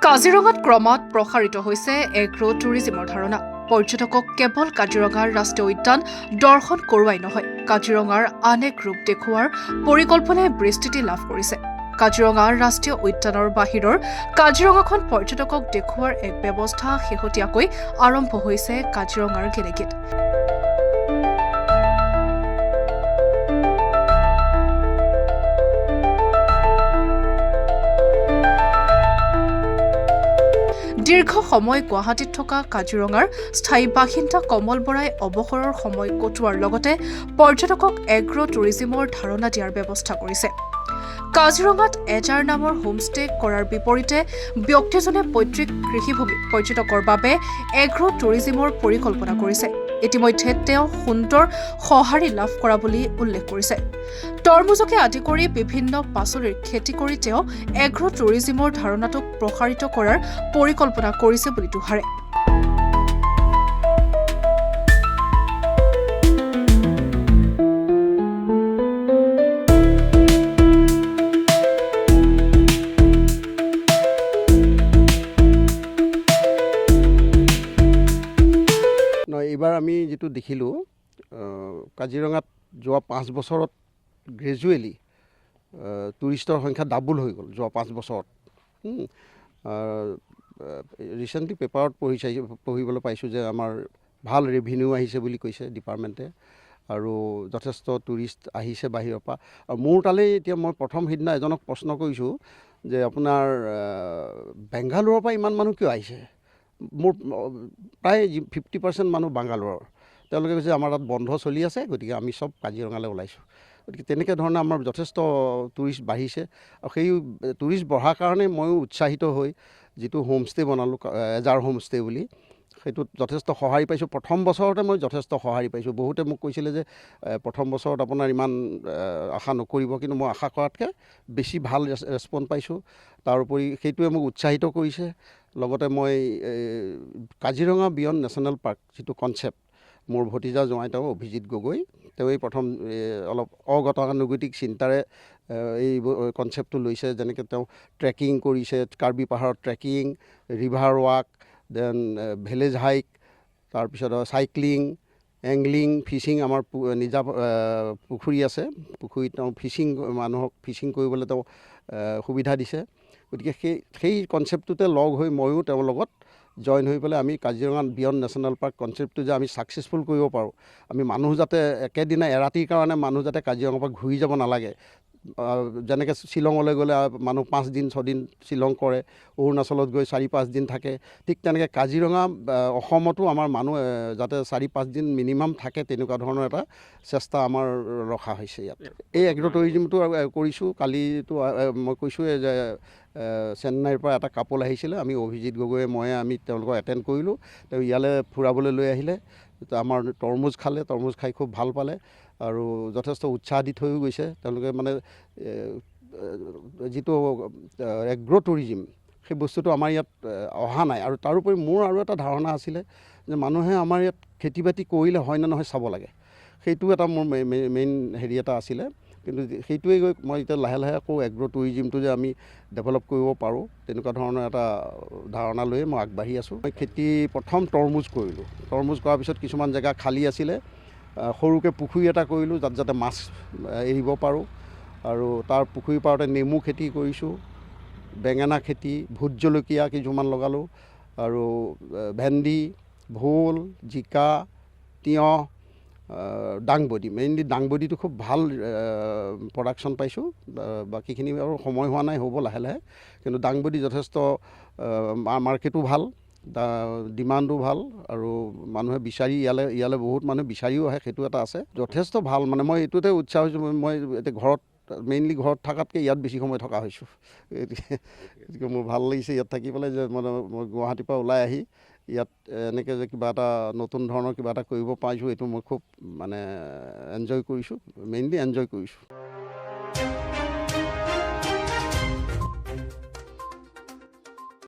কাজিৰঙাত ক্ৰমাৎ প্ৰসাৰিত হৈছে এগ্ৰ টুৰিজিমৰ ধাৰণা। পৰ্যটকক কেৱল কাজিৰঙাৰ ৰাষ্ট্ৰীয় উদ্যান দৰ্শন কৰোৱাই নহয়, কাজিৰঙাৰ আন এক ৰূপ দেখুওৱাৰ পৰিকল্পনাই বিস্তৃতি লাভ কৰিছে। কাজিৰঙাৰ ৰাষ্ট্ৰীয় উদ্যানৰ বাহিৰৰ কাজিৰঙাখন পৰ্যটকক দেখুওৱাৰ এক ব্যৱস্থা শেহতীয়াকৈ আৰম্ভ হৈছে কাজিৰঙাৰ গেলেকীত। দীৰ্ঘ সময় গুৱাহাটীত থকা কাজিৰঙাৰ স্থায়ী বাসিন্দা কমল বৰাই অৱসৰৰ সময় কটোৱাৰ লগতে পৰ্যটকক এগ্ৰ টুৰিজিমৰ ধাৰণা দিয়াৰ ব্যৱস্থা কৰিছে। কাজিৰঙাত এজাৰ নামৰ হোমষ্টে কৰাৰ বিপৰীতে ব্যক্তিজনে পৈতৃক কৃষিভূমি পৰ্যটকৰ বাবে এগ্ৰ টুৰিজিমৰ পৰিকল্পনা কৰিছে। ইতিমধ্যে তেওঁ সুন্দৰ সঁহাৰি লাভ কৰা বুলি উল্লেখ কৰিছে। তৰমুজকে আদি কৰি বিভিন্ন পাচলিৰ খেতি কৰি তেওঁ এগ্ৰ টুৰিজিমৰ ধাৰণাটোক প্ৰসাৰিত কৰাৰ পৰিকল্পনা কৰিছে বুলি দোহাৰে। এইবাৰ আমি যেটো দেখিলোঁ কাজিৰঙাত যোৱা 5 বছৰত গ্ৰেজুৱেলি টুৰিষ্টৰ সংখ্যা ডাবল হৈ গ'ল যোৱা 5 বছৰত। ৰিচেণ্টলি পেপাৰত পঢ়িবলৈ পাইছোঁ যে আমাৰ ভাল ৰেভিনিউ আহিছে বুলি কৈছে ডিপাৰ্টমেণ্টে, আৰু যথেষ্ট টুৰিষ্ট আহিছে বাহিৰৰ পৰা। আৰু মোৰ তালৈ এতিয়া মই প্ৰথম সিদিনা এজনক প্ৰশ্ন কৰিছোঁ যে আপোনাৰ বেংগালোৰৰ পৰা ইমান মানুহ কিয় আহিছে? মোৰ প্ৰায় 50% মানুহ বাংগালোৰৰ। তেওঁলোকে কৈছে আমাৰ তাত বন্ধ চলি আছে, গতিকে আমি চব কাজিৰঙালৈ ওলাইছোঁ। গতিকে তেনেকৈ ধৰণে আমাৰ যথেষ্ট টুৰিষ্ট বাঢ়িছে, আৰু সেই টুৰিষ্ট বঢ়াৰ কাৰণে ময়ো উৎসাহিত হৈ যিটো হোমষ্টে বনালোঁ এজাৰ হোমষ্টে বুলি, সেইটোত যথেষ্ট সঁহাৰি পাইছোঁ। প্ৰথম বছৰতে মই যথেষ্ট সঁহাৰি পাইছোঁ। বহুতে মোক কৈছিলে যে প্ৰথম বছৰত আপোনাৰ ইমান আশা নকৰিব, কিন্তু মই আশা কৰাতকৈ বেছি ভাল ৰেছপন্স পাইছোঁ। তাৰোপৰি সেইটোৱে মোক উৎসাহিত কৰিছে। লগতে মই কাজিৰঙা বিয়ণ্ড নেশ্যনেল পাৰ্ক যিটো কনচেপ্ট, মোৰ ভতিজা জোঁৱাই তেওঁ অভিজিত গগৈ, তেওঁই প্ৰথম অলপ অগতানুগতিক চিন্তাৰে এই কনচেপ্টটো লৈছে। যেনেকৈ তেওঁ ট্ৰেকিং কৰিছে, কাৰ্বি পাহাৰত trekking, river walk, then village hike, তাৰপিছত চাইক্লিং, এংলিং, ফিচিং। আমাৰ নিজা পুখুৰী আছে, পুখুৰীত তেওঁ মানুহক ফিচিং কৰিবলৈ তেওঁ সুবিধা দিছে। গতিকে সেই কনচেপ্টটোতে লগ হৈ ময়ো তেওঁৰ লগত জইন হৈ পেলাই আমি কাজিৰঙা বিয়ণ্ড নেশ্যনেল পাৰ্ক কনচেপ্টটো যে আমি ছাকচেছফুল কৰিব পাৰোঁ, আমি মানুহ যাতে একেদিনা এৰাতিৰ কাৰণে মানুহ যাতে কাজিৰঙাৰ পৰা ঘূৰি যাব নালাগে। যেনেকৈ শ্বিলঙলৈ গ'লে মানুহ 5 দিন 6 দিন শ্বিলং কৰে, অৰুণাচলত গৈ 4-5 দিন থাকে, ঠিক তেনেকৈ কাজিৰঙা অসমতো আমাৰ মানুহ যাতে 4-5 দিন মিনিমাম থাকে, তেনেকুৱা ধৰণৰ এটা চেষ্টা আমাৰ ৰখা হৈছে ইয়াত। এই এগ্ৰ টুৰিজিমটো কৰিছোঁ। কালিতো মই কৈছোঁৱে যে চেন্নাইৰ পৰা এটা কাপল আহিছিলে, আমি অভিজিত গগৈয়ে আমি তেওঁলোকক এটেণ্ড কৰিলোঁ। তেওঁ ইয়ালৈ ফুৰাবলৈ লৈ আহিলে, আমাৰ তৰমুজ খালে, তৰমুজ খাই খুব ভাল পালে, আৰু যথেষ্ট উৎসাহ দি থৈও গৈছে। তেওঁলোকে মানে যিটো এগ্ৰ টুৰিজিম, সেই বস্তুটো আমাৰ ইয়াত অহা নাই। আৰু তাৰোপৰি মোৰ আৰু এটা ধাৰণা আছিলে যে মানুহে আমাৰ ইয়াত খেতি বাতি কৰিলে হয় নে নহয় চাব লাগে। সেইটো এটা মোৰ মেইন হেৰি এটা আছিলে। কিন্তু সেইটোৱে গৈ মই এতিয়া লাহে লাহে আকৌ এগ্ৰ টুৰিজিমটো যে আমি ডেভেলপ কৰিব পাৰোঁ, তেনেকুৱা ধৰণৰ এটা ধাৰণা লৈয়ে মই আগবাঢ়ি আছোঁ। মই খেতি প্ৰথম তৰমুজ কৰিলোঁ। তৰমুজ কৰাৰ পিছত কিছুমান জেগা খালী আছিলে, সৰুকৈ পুখুৰী এটা কৰিলোঁ যাতে মাছ এৰিব পাৰোঁ। আৰু তাৰ পুখুৰীৰ পাৰতে নেমু খেতি কৰিছোঁ, বেঙেনা খেতি, ভোট জলকীয়া কিছুমান লগালোঁ, আৰু ভেন্দি, ভোল, জিকা, তিয়ঁহ, দাংবডি। মেইনলি দাংবডিটো খুব ভাল প্ৰডাকশ্যন পাইছোঁ। বাকীখিনি আৰু সময় হোৱা নাই, হ'ব লাহে লাহে। কিন্তু দাংবডি যথেষ্ট মাৰ্কেটো ভাল, ডিমাণ্ডো ভাল, আৰু মানুহে বিচাৰি ইয়ালৈ বহুত মানুহে বিচাৰিও আহে, সেইটো এটা আছে। যথেষ্ট ভাল, মানে মই এইটোতে উৎসাহ হৈছোঁ। মই এতিয়া মেইনলি ঘৰত থকাতকৈ ইয়াত বেছি সময় থকা হৈছোঁ। গতিকে মোৰ ভাল লাগিছে ইয়াত থাকি পেলাই, যে মই গুৱাহাটীৰ পৰা ওলাই আহি ইয়াত এনেকৈ যে কিবা এটা নতুন ধৰণৰ কিবা এটা কৰিব পাৰিছোঁ, এইটো মই খুব মানে এনজয় কৰিছোঁ, মেইনলি এনজয় কৰিছোঁ।